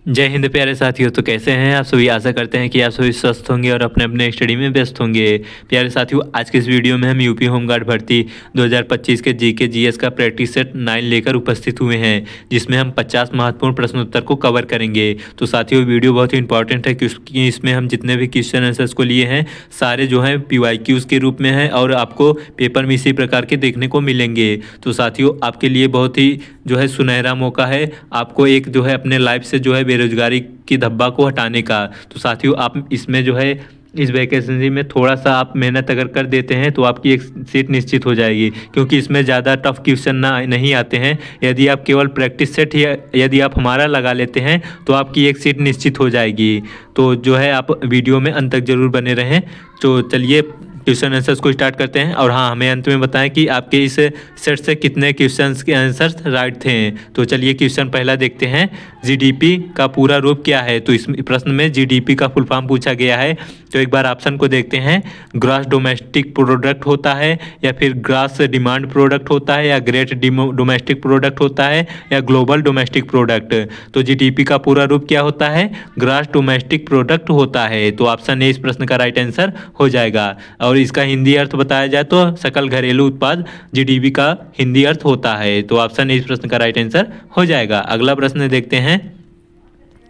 जय हिंद प्यारे साथियों। तो कैसे हैं आप सभी। आशा करते हैं कि आप सभी स्वस्थ होंगे और अपने अपने स्टडी में व्यस्त होंगे। प्यारे साथियों, आज के इस वीडियो में हम यूपी होमगार्ड भर्ती 2025 के जीके जीएस का प्रैक्टिस सेट 9 लेकर उपस्थित हुए हैं, जिसमें हम 50 महत्वपूर्ण प्रश्नोत्तर को कवर करेंगे। तो साथियों, वीडियो बहुत ही इंपॉर्टेंट है क्योंकि इसमें हम जितने भी क्वेश्चन आंसर्स को लिए हैं सारे जो हैं PYQs के रूप में हैं और आपको पेपर में इसी प्रकार के देखने को मिलेंगे। तो साथियों, आपके लिए बहुत ही जो है सुनहरा मौका है, आपको एक जो है अपने लाइफ से जो है बेरोजगारी की धब्बा को हटाने का। तो साथियों, आप इसमें जो है इस वैकेंसी में थोड़ा सा आप मेहनत अगर कर देते हैं तो आपकी एक सीट निश्चित हो जाएगी, क्योंकि इसमें ज़्यादा टफ क्वेश्चन नहीं आते हैं। यदि आप केवल प्रैक्टिस सेट या यदि आप हमारा लगा लेते हैं तो आपकी एक सीट निश्चित हो जाएगी। तो जो है आप वीडियो में अंत तक जरूर बने रहें। तो चलिए क्वेश्चन आंसर्स को स्टार्ट करते हैं और हाँ, हमें अंत में बताएं कि आपके इस सेट से कितने क्वेश्चंस के आंसर्स राइट थे। तो चलिए क्वेश्चन पहला देखते हैं। जीडीपी का पूरा रूप क्या है। तो इस प्रश्न में जीडीपी का फुल फॉर्म पूछा गया है। तो एक बार ऑप्शन को देखते हैं। ग्रॉस डोमेस्टिक प्रोडक्ट होता है, या फिर ग्रॉस डिमांड प्रोडक्ट होता है, या ग्रेट डोमेस्टिक प्रोडक्ट होता है, या ग्लोबल डोमेस्टिक प्रोडक्ट। तो जीडीपी का पूरा रूप क्या होता है। ग्रॉस डोमेस्टिक प्रोडक्ट होता है। तो ऑप्शन ए इस प्रश्न का राइट आंसर हो जाएगा। और इसका हिंदी अर्थ बताया जाए तो सकल घरेलू उत्पाद जीडीपी का हिंदी अर्थ होता है। तो ऑप्शन ए इस प्रश्न का राइट आंसर हो जाएगा। अगला प्रश्न देखते हैं।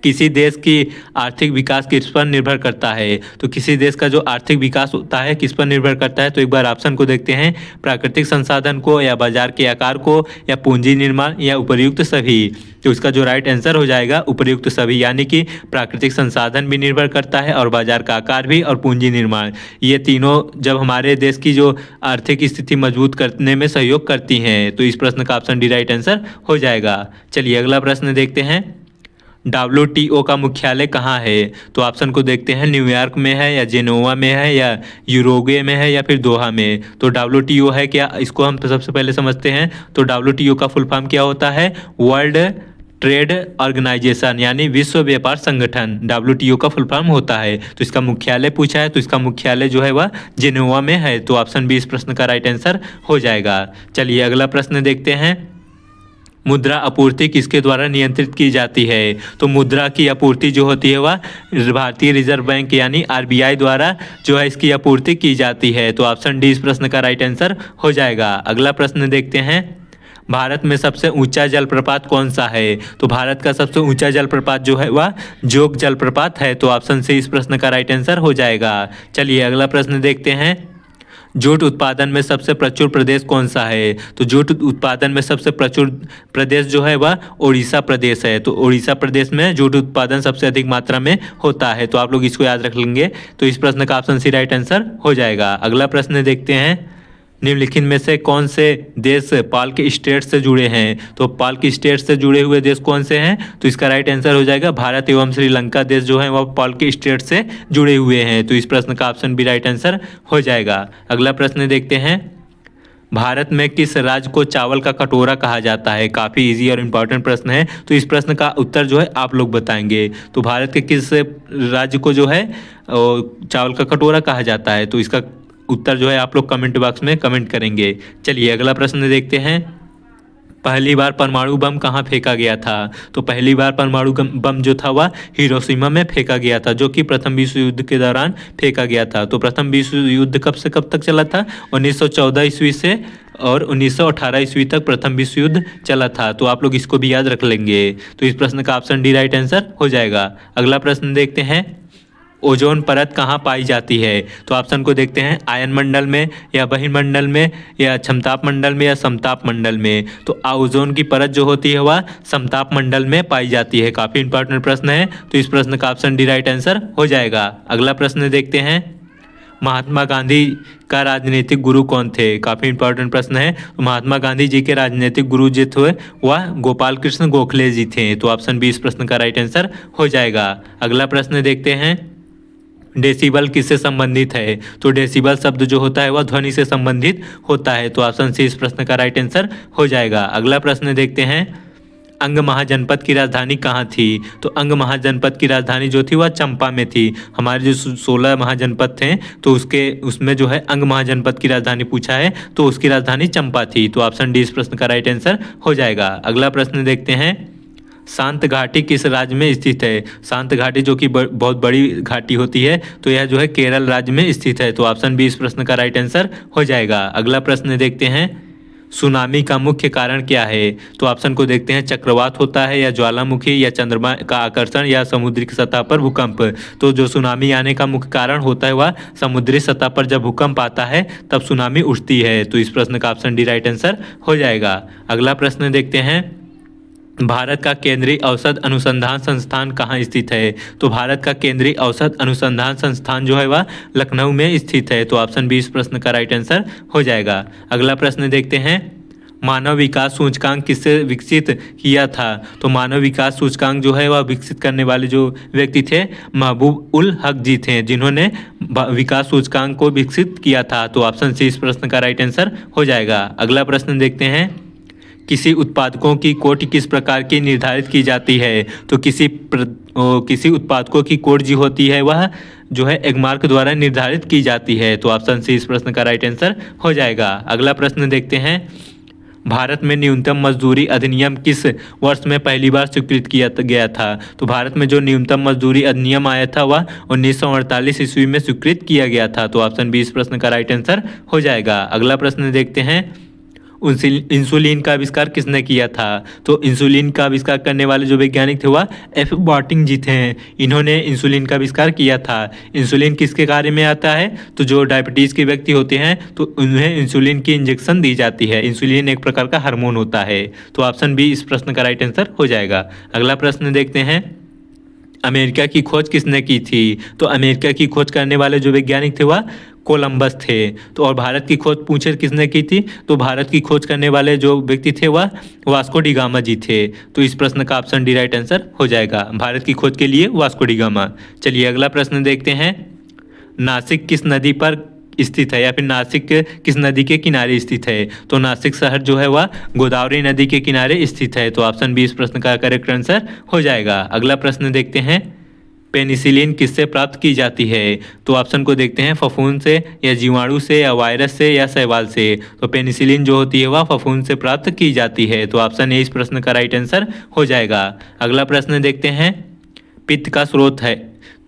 किसी देश की आर्थिक विकास किस पर निर्भर करता है। तो किसी देश का जो आर्थिक विकास होता है किस पर निर्भर करता है। तो एक बार ऑप्शन को देखते हैं। प्राकृतिक संसाधन को, या बाजार के आकार को, या पूंजी निर्माण, या उपर्युक्त सभी। तो इसका जो राइट आंसर हो जाएगा उपर्युक्त सभी, यानी कि प्राकृतिक संसाधन भी निर्भर करता है और बाजार का आकार भी और पूंजी निर्माण, ये तीनों जब हमारे देश की जो आर्थिक स्थिति मजबूत करने में सहयोग करती हैं। तो इस प्रश्न का ऑप्शन डी राइट आंसर हो जाएगा। चलिए अगला प्रश्न देखते हैं। WTO का मुख्यालय कहाँ है। तो ऑप्शन को देखते हैं। न्यूयॉर्क में है, या जेनोवा में है, या यूरोगे में है, या फिर दोहा में। तो WTO है क्या, इसको हम सबसे पहले समझते हैं। तो WTO का फुल फॉर्म क्या होता है। वर्ल्ड ट्रेड ऑर्गेनाइजेशन, यानी विश्व व्यापार संगठन WTO का फुल फॉर्म होता है। तो इसका मुख्यालय पूछा है, तो इसका मुख्यालय जो है वह जेनोवा में है। तो ऑप्शन बी इस प्रश्न का राइट आंसर हो जाएगा। चलिए अगला प्रश्न देखते हैं। मुद्रा आपूर्ति किसके द्वारा नियंत्रित की जाती है। तो मुद्रा की आपूर्ति जो होती है वह भारतीय रिजर्व बैंक यानी RBI द्वारा जो है इसकी आपूर्ति की जाती है। तो ऑप्शन डी इस प्रश्न का राइट आंसर हो जाएगा। अगला प्रश्न देखते हैं। भारत में सबसे ऊंचा जलप्रपात कौन सा है। तो भारत का सबसे ऊंचा जलप्रपात जो है वह जोग जलप्रपात है। तो ऑप्शन सी इस प्रश्न का राइट आंसर हो जाएगा। चलिए अगला प्रश्न देखते हैं। जूट उत्पादन में सबसे प्रचुर प्रदेश कौन सा है। तो जूट उत्पादन में सबसे प्रचुर प्रदेश जो है वह उड़ीसा प्रदेश है। तो उड़ीसा प्रदेश में जूट उत्पादन सबसे अधिक मात्रा में होता है। तो आप लोग इसको याद रख लेंगे। तो इस प्रश्न का ऑप्शन सी राइट आंसर हो जाएगा। अगला प्रश्न देखते हैं। निम्नलिखित में से कौन से देश पाल्क स्टेट से जुड़े हैं। तो पाल्क स्टेट से जुड़े हुए देश कौन से हैं। तो इसका राइट आंसर हो जाएगा भारत एवं श्रीलंका देश जो है वह पाल्क स्टेट से जुड़े हुए हैं। तो इस प्रश्न का ऑप्शन बी राइट आंसर हो जाएगा। अगला प्रश्न देखते हैं। भारत में किस राज्य को चावल का कटोरा कहा जाता है। काफ़ी इजी और इम्पॉर्टेंट प्रश्न है। तो इस प्रश्न का उत्तर जो है आप लोग बताएंगे। तो भारत के किस राज्य को जो है चावल का कटोरा कहा जाता है। तो इसका उत्तर जो है आप लोग कमेंट बॉक्स में कमेंट करेंगे। चलिए अगला प्रश्न देखते हैं। पहली बार परमाणु बम कहाँ फेंका गया था। तो पहली बार परमाणु बम जो था वह हिरोशिमा में फेंका गया था, जो कि प्रथम विश्व युद्ध के दौरान फेंका गया था। तो प्रथम विश्व युद्ध कब से कब तक चला था। 1914 ईस्वी से और 1918 ईस्वी तक प्रथम विश्व युद्ध चला था। तो आप लोग इसको भी याद रख लेंगे। तो इस प्रश्न का ऑप्शन डी राइट आंसर हो जाएगा। अगला प्रश्न देखते हैं। ओजोन परत कहाँ पाई जाती है। तो ऑप्शन को देखते हैं। आयन मंडल में, या बहिर्मंडल में, या क्षमताप मंडल में, या समताप मंडल में। तो ओजोन की परत जो होती है वह समताप मंडल में पाई जाती है। काफ़ी इंपॉर्टेंट प्रश्न है। तो इस प्रश्न का ऑप्शन डी राइट आंसर हो जाएगा। अगला प्रश्न देखते हैं। महात्मा गांधी का राजनीतिक गुरु कौन थे। काफ़ी इंपॉर्टेंट प्रश्न है। तो महात्मा गांधी जी के राजनीतिक गुरु जो थे वह गोपाल कृष्ण गोखले जी थे। तो ऑप्शन बी इस प्रश्न का राइट आंसर हो जाएगा। अगला प्रश्न देखते हैं। डेसिबल किससे संबंधित है। तो डेसिबल शब्द जो होता है वह ध्वनि से संबंधित होता है। तो ऑप्शन सी इस प्रश्न का राइट आंसर हो जाएगा। अगला प्रश्न देखते हैं। अंग महाजनपद की राजधानी कहाँ थी। तो अंग महाजनपद की राजधानी जो थी वह चंपा में थी। हमारे जो 16 महाजनपद थे तो उसमें जो है अंग महाजनपद की राजधानी पूछा है, तो उसकी राजधानी चंपा थी। तो ऑप्शन डी इस प्रश्न का राइट आंसर हो जाएगा। अगला प्रश्न देखते हैं। शांत घाटी किस राज्य में स्थित है? शांत घाटी जो कि बहुत बड़ी घाटी होती है, तो यह जो है केरल राज्य में स्थित है। तो ऑप्शन बी इस प्रश्न का राइट आंसर हो जाएगा। अगला प्रश्न देखते हैं, सुनामी का मुख्य कारण क्या है? तो ऑप्शन को देखते हैं, चक्रवात होता है या ज्वालामुखी या चंद्रमा का आकर्षण या समुद्री की सतह पर भूकंप। तो जो सुनामी आने का मुख्य कारण होता है वह समुद्री सतह पर जब भूकंप आता है तब सुनामी उठती है। तो इस प्रश्न का ऑप्शन डी राइट आंसर हो जाएगा। अगला प्रश्न देखते हैं, भारत का केंद्रीय औषध अनुसंधान संस्थान कहाँ स्थित है? तो भारत का केंद्रीय औषध अनुसंधान संस्थान जो है वह लखनऊ में स्थित है। तो ऑप्शन बी इस प्रश्न का राइट आंसर हो जाएगा। अगला प्रश्न देखते हैं, मानव विकास सूचकांक किससे विकसित किया था? तो मानव विकास सूचकांक जो है वह विकसित करने वाले जो व्यक्ति थे महबूब उल हक जी थे, जिन्होंने विकास सूचकांक को विकसित किया था। तो ऑप्शन सी इस प्रश्न का राइट आंसर हो जाएगा। अगला प्रश्न देखते हैं, किसी उत्पादकों की कोटि किस प्रकार की निर्धारित की जाती है? तो किसी उत्पादकों की कोट जो होती है वह जो है एगमार्क द्वारा निर्धारित की जाती है। तो ऑप्शन सी इस प्रश्न का राइट आंसर हो जाएगा। अगला प्रश्न देखते हैं, भारत में न्यूनतम मजदूरी अधिनियम किस वर्ष में पहली बार स्वीकृत किया गया था? तो भारत में जो न्यूनतम मजदूरी अधिनियम आया था वह 1948 ईस्वी में स्वीकृत किया गया था। तो ऑप्शन बी इस प्रश्न का राइट आंसर हो जाएगा। अगला प्रश्न देखते हैं, इंसुलिन का आविष्कार किसने किया था? तो इंसुलिन का आविष्कार करने वाले जो वैज्ञानिक थे वह एफ बॉटिंग जी थे। इन्होंने इंसुलिन का आविष्कार किया था। इंसुलिन किसके कार्य में आता है? तो जो डायबिटीज़ के व्यक्ति होते हैं तो उन्हें इंसुलिन की इंजेक्शन दी जाती है। इंसुलिन एक प्रकार का हार्मोन होता है। तो ऑप्शन बी इस प्रश्न का राइट आंसर हो जाएगा। अगला प्रश्न देखते हैं, अमेरिका की खोज किसने की थी? तो अमेरिका की खोज करने वाले जो वैज्ञानिक थे वह कोलंबस थे। तो और भारत की खोज पूछे किसने की थी? तो भारत की खोज करने वाले जो व्यक्ति थे वह वास्को डी गामा जी थे। तो इस प्रश्न का ऑप्शन डी राइट आंसर हो जाएगा। भारत की खोज के लिए वास्को डी गामा। चलिए अगला प्रश्न देखते हैं, नासिक किस नदी पर स्थित है या फिर नासिक किस नदी के किनारे स्थित है? तो नासिक शहर जो है वह गोदावरी नदी के किनारे स्थित है। तो ऑप्शन बी इस प्रश्न का करेक्ट आंसर हो जाएगा। अगला प्रश्न देखते हैं, पेनिसिलिन किससे प्राप्त की जाती है? तो ऑप्शन को देखते हैं, फफूंद से या जीवाणु से या वायरस से या शैवाल से। तो पेनिसिलिन जो होती है वह फफूंद से प्राप्त की जाती है। तो ऑप्शन ए इस प्रश्न का राइट आंसर हो जाएगा। अगला प्रश्न देखते हैं, पित्त का स्रोत है।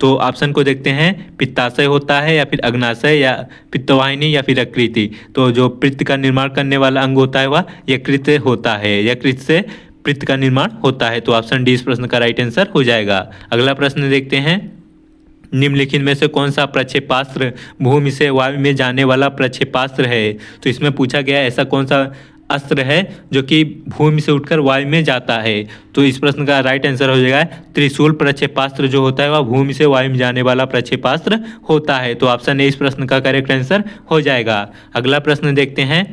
तो ऑप्शन को देखते हैं, पित्ताशय होता है या फिर अग्नाशय या पित्तवाहिनी या फिर यकृति। तो जो पित्त का निर्माण करने वाला अंग होता है वह यकृत होता है। यकृत से पित्त का निर्माण होता है। तो ऑप्शन डी इस प्रश्न का राइट आंसर हो जाएगा। अगला प्रश्न देखते हैं, निम्नलिखित में से कौन सा प्रक्षेपास्त्र भूमि से वायु में जाने वाला प्रक्षेपास्त्र है? तो इसमें पूछा गया ऐसा कौन सा अस्त्र है जो कि भूमि से उठकर वायु में जाता है? तो इस प्रश्न का राइट आंसर हो जाएगा त्रिशूल प्रक्षेपास्त्र जो होता है वह भूमि से वायु में जाने वाला प्रक्षेपास्त्र होता है। तो ऑप्शन ए इस प्रश्न का करेक्ट आंसर हो जाएगा। अगला प्रश्न देखते हैं,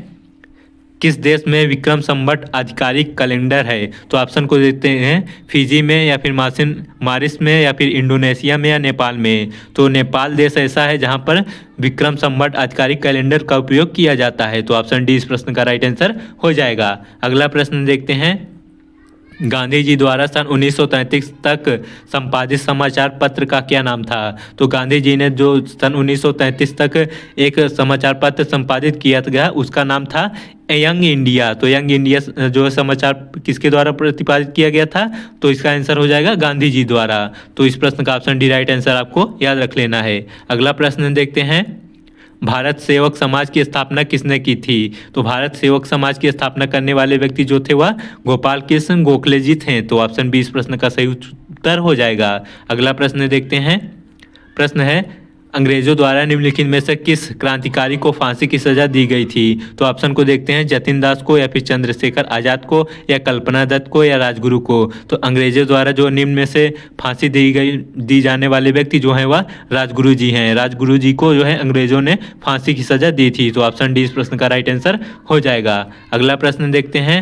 किस देश में विक्रम संवत आधिकारिक कैलेंडर है? तो ऑप्शन को देखते हैं, फिजी में या फिर मारिस में या फिर इंडोनेशिया में या नेपाल में। तो नेपाल देश ऐसा है जहां पर विक्रम संवत आधिकारिक कैलेंडर का उपयोग किया जाता है। तो ऑप्शन डी इस प्रश्न का राइट आंसर हो जाएगा। अगला प्रश्न देखते हैं, गांधी जी द्वारा सन 1933 तक संपादित समाचार पत्र का क्या नाम था? तो गांधी जी ने जो सन 1933 तक एक समाचार पत्र संपादित किया गया उसका नाम था यंग इंडिया। तो यंग इंडिया जो समाचार किसके द्वारा प्रतिपादित किया गया था? तो इसका आंसर हो जाएगा गांधी जी द्वारा। तो इस प्रश्न का ऑप्शन डी राइट आंसर आपको याद रख लेना है। अगला प्रश्न देखते हैं, भारत सेवक समाज की स्थापना किसने की थी? तो भारत सेवक समाज की स्थापना करने वाले व्यक्ति जो थे वह गोपाल कृष्ण गोखले जी थे। तो ऑप्शन बी इस प्रश्न का सही उत्तर हो जाएगा। अगला प्रश्न देखते हैं, प्रश्न है, अंग्रेजों द्वारा निम्नलिखित में से किस क्रांतिकारी को फांसी की सजा दी गई थी? तो ऑप्शन को देखते हैं, जतिन दास को या फिर चंद्रशेखर आजाद को या कल्पना दत्त को या राजगुरु को। तो अंग्रेजों द्वारा जो निम्न में से फांसी दी जाने वाले व्यक्ति जो हैं वह राजगुरु जी हैं। राजगुरु जी को जो है अंग्रेजों ने फांसी की सजा दी थी। तो ऑप्शन डी इस प्रश्न का राइट आंसर हो जाएगा। अगला प्रश्न देखते हैं,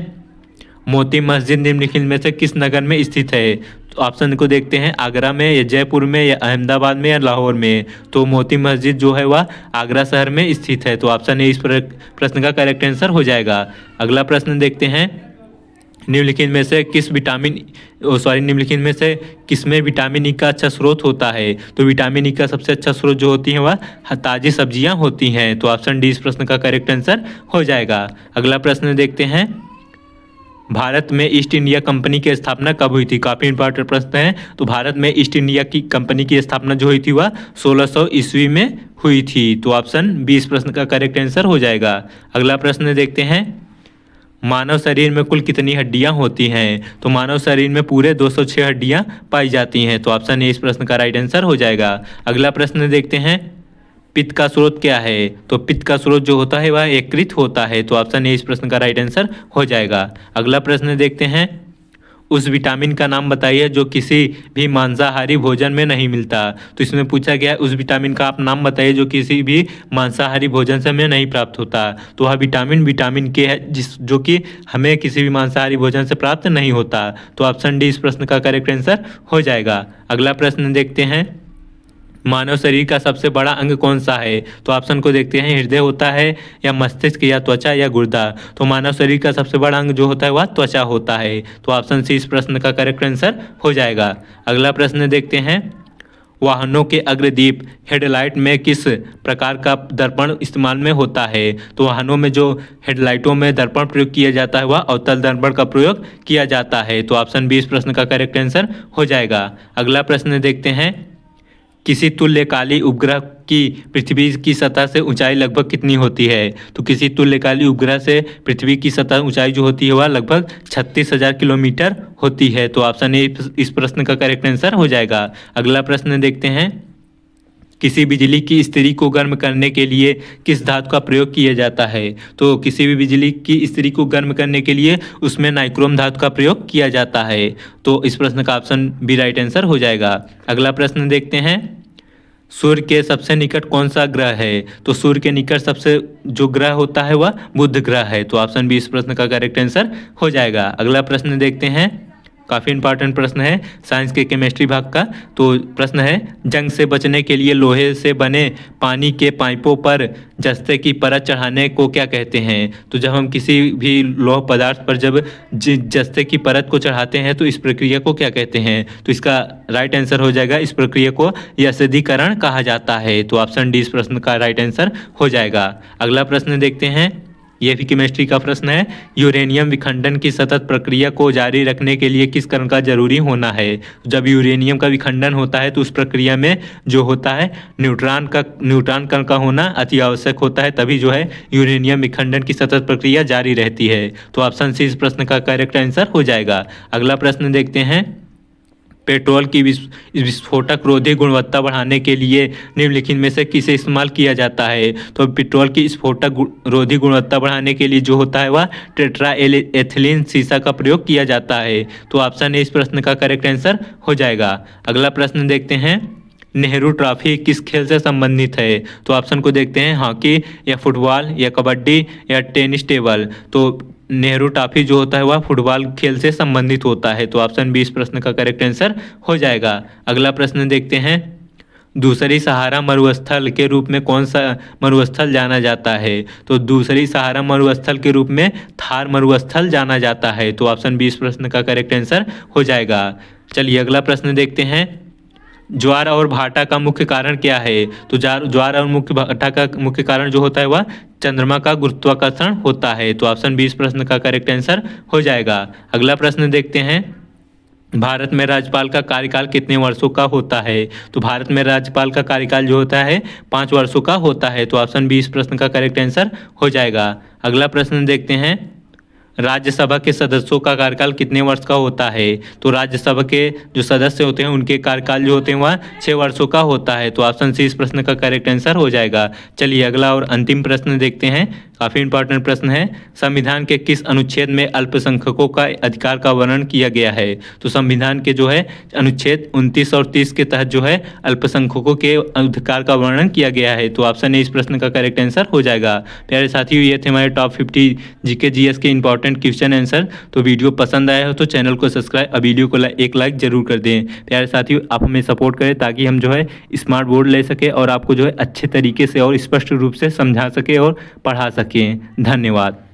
मोती मस्जिद निम्नलिखित में से किस नगर में स्थित है? तो ऑप्शन को देखते हैं, आगरा में या जयपुर में या अहमदाबाद में या लाहौर में। तो मोती मस्जिद जो है वह आगरा शहर में स्थित है। तो ऑप्शन ए इस प्रश्न का करेक्ट आंसर हो जाएगा। अगला प्रश्न देखते हैं, निम्नलिखित में से निम्नलिखित में से किसमें विटामिन ई का अच्छा स्रोत होता है? तो विटामिन ई का सबसे अच्छा स्रोत जो होती है वह ताज़ी सब्जियां होती हैं। तो ऑप्शन डी इस प्रश्न का करेक्ट आंसर हो जाएगा। अगला प्रश्न देखते हैं, भारत में ईस्ट इंडिया कंपनी की स्थापना कब हुई थी? काफ़ी इंपॉर्टेंट प्रश्न है। तो भारत में ईस्ट इंडिया की कंपनी की स्थापना जो हुई थी वह 1600 ईस्वी में हुई थी। तो ऑप्शन 20 प्रश्न का करेक्ट आंसर हो जाएगा। अगला प्रश्न देखते हैं, मानव शरीर में कुल कितनी हड्डियां होती हैं? तो मानव शरीर में पूरे 206 हड्डियां पाई जाती हैं। तो ऑप्शन ए इस प्रश्न का राइट आंसर हो जाएगा। अगला प्रश्न देखते हैं, पित्त का स्रोत क्या है? तो पित्त का स्रोत जो होता है वह यकृत होता है। तो ऑप्शन ए इस प्रश्न का राइट आंसर हो जाएगा। अगला प्रश्न देखते हैं, उस विटामिन का नाम बताइए जो किसी भी मांसाहारी भोजन में नहीं मिलता। तो इसमें पूछा गया है उस विटामिन का आप नाम बताइए जो किसी भी मांसाहारी भोजन से हमें नहीं प्राप्त होता। तो वह विटामिन के है जो कि हमें किसी भी मांसाहारी भोजन से प्राप्त नहीं होता। तो ऑप्शन डी इस प्रश्न का करेक्ट आंसर हो जाएगा। अगला प्रश्न देखते हैं, मानव शरीर का सबसे बड़ा अंग कौन सा है? तो ऑप्शन को देखते हैं, हृदय होता है या मस्तिष्क या त्वचा या गुर्दा। तो मानव शरीर का सबसे बड़ा अंग जो होता है वह त्वचा होता है। तो ऑप्शन सी इस प्रश्न का करेक्ट आंसर हो जाएगा। अगला प्रश्न देखते हैं, वाहनों के अग्रदीप हेडलाइट में किस प्रकार का दर्पण इस्तेमाल में होता है? तो वाहनों में जो हेडलाइटों में दर्पण प्रयोग किया जाता है वह अवतल दर्पण का प्रयोग किया जाता है। तो ऑप्शन बी इस प्रश्न का करेक्ट आंसर हो जाएगा। अगला प्रश्न देखते हैं, किसी तुल्यकाली उपग्रह की पृथ्वी की सतह से ऊंचाई लगभग कितनी होती है? तो किसी तुल्यकाली उपग्रह से पृथ्वी की सतह ऊंचाई जो होती है वह लगभग 36,000 किलोमीटर होती है। तो ऑप्शन ए इस प्रश्न का करेक्ट आंसर हो जाएगा। अगला प्रश्न देखते हैं, किसी बिजली की इस्त्री को गर्म करने के लिए किस धातु का प्रयोग किया जाता है? तो किसी भी बिजली की इस्त्री को गर्म करने के लिए उसमें नाइक्रोम धातु का प्रयोग किया जाता है। तो इस प्रश्न का ऑप्शन बी राइट आंसर हो जाएगा। अगला प्रश्न देखते हैं, सूर्य के सबसे निकट कौन सा ग्रह है? तो सूर्य के निकट सबसे जो ग्रह होता है वह बुध ग्रह है। तो ऑप्शन बी इस प्रश्न का करेक्ट आंसर हो जाएगा। अगला प्रश्न देखते हैं, काफ़ी इंपॉर्टेंट प्रश्न है साइंस के केमिस्ट्री भाग का। तो प्रश्न है, जंग से बचने के लिए लोहे से बने पानी के पाइपों पर जस्ते की परत चढ़ाने को क्या कहते हैं? तो जब हम किसी भी लौह पदार्थ पर जब जस्ते की परत को चढ़ाते हैं तो इस प्रक्रिया को क्या कहते हैं? तो इसका राइट आंसर हो जाएगा, इस प्रक्रिया को यस्दीकरण कहा जाता है। तो ऑप्शन डी इस प्रश्न का राइट आंसर हो जाएगा। अगला प्रश्न देखते हैं, यह भी केमिस्ट्री का प्रश्न है, यूरेनियम विखंडन की सतत प्रक्रिया को जारी रखने के लिए किस कण का जरूरी होना है? जब यूरेनियम का विखंडन होता है तो उस प्रक्रिया में जो होता है न्यूट्रॉन कण का होना अति आवश्यक होता है, तभी जो है यूरेनियम विखंडन की सतत प्रक्रिया जारी रहती है। तो ऑप्शन सी इस प्रश्न का करेक्ट आंसर हो जाएगा। अगला प्रश्न देखते हैं, पेट्रोल की विस्फोटक रोधी गुणवत्ता बढ़ाने के लिए निम्नलिखित में से किसे इस्तेमाल किया जाता है? तो पेट्रोल की विस्फोटक रोधी गुणवत्ता बढ़ाने के लिए जो होता है वह टेट्रा एथिलीन सीसा का प्रयोग किया जाता है। तो ऑप्शन ए इस प्रश्न का करेक्ट आंसर हो जाएगा। अगला प्रश्न देखते हैं, नेहरू ट्रॉफी किस खेल से संबंधित है? तो ऑप्शन को देखते हैं, हॉकी या फुटबॉल या कबड्डी या टेनिस टेबल। तो नेहरू ट्रॉफी जो होता है वह फुटबॉल खेल से संबंधित होता है। तो ऑप्शन बी इस प्रश्न का करेक्ट आंसर हो जाएगा। अगला प्रश्न देखते हैं, दूसरी सहारा मरुस्थल के रूप में कौन सा मरुस्थल जाना जाता है? तो दूसरी सहारा मरुस्थल के रूप में थार मरुस्थल जाना जाता है। तो ऑप्शन बी इस प्रश्न का करेक्ट आंसर हो जाएगा। चलिए अगला प्रश्न देखते हैं, ज्वार और भाटा का मुख्य कारण क्या है? तो ज्वार और भाटा का मुख्य कारण जो होता है वह चंद्रमा का गुरुत्वाकर्षण होता है। तो ऑप्शन बी इस प्रश्न का करेक्ट आंसर हो जाएगा। अगला प्रश्न देखते हैं, भारत में राज्यपाल का कार्यकाल कितने वर्षों का होता है? तो भारत में राज्यपाल का कार्यकाल जो होता है 5 वर्षों का होता है। तो ऑप्शन बी इस प्रश्न का करेक्ट आंसर हो जाएगा। अगला प्रश्न देखते हैं, राज्यसभा के सदस्यों का कार्यकाल कितने वर्ष का होता है? तो राज्यसभा के जो सदस्य होते हैं उनके कार्यकाल जो होते हैं वह 6 वर्षों का होता है। तो ऑप्शन सी इस प्रश्न का करेक्ट आंसर हो जाएगा। चलिए अगला और अंतिम प्रश्न देखते हैं, काफ़ी इंपॉर्टेंट प्रश्न है, संविधान के किस अनुच्छेद में अल्पसंख्यकों का अधिकार का वर्णन किया गया है? तो संविधान के जो है अनुच्छेद 29 और 30 के तहत जो है अल्पसंख्यकों के अधिकार का वर्णन किया गया है। तो ऑप्शन ए इस प्रश्न का करेक्ट आंसर हो जाएगा। प्यारे साथियों, ये थे हमारे टॉप 50 जीके जीएस के इंपॉर्टेंट क्वेश्चन आंसर। तो वीडियो पसंद आया हो तो चैनल को सब्सक्राइब और वीडियो को एक लाइक जरूर कर दें। प्यारे साथियों, आप हमें सपोर्ट करें ताकि हम जो है स्मार्ट बोर्ड ले सके और आपको जो है अच्छे तरीके से और स्पष्ट रूप से समझा सके और पढ़ा सकें। धन्यवाद।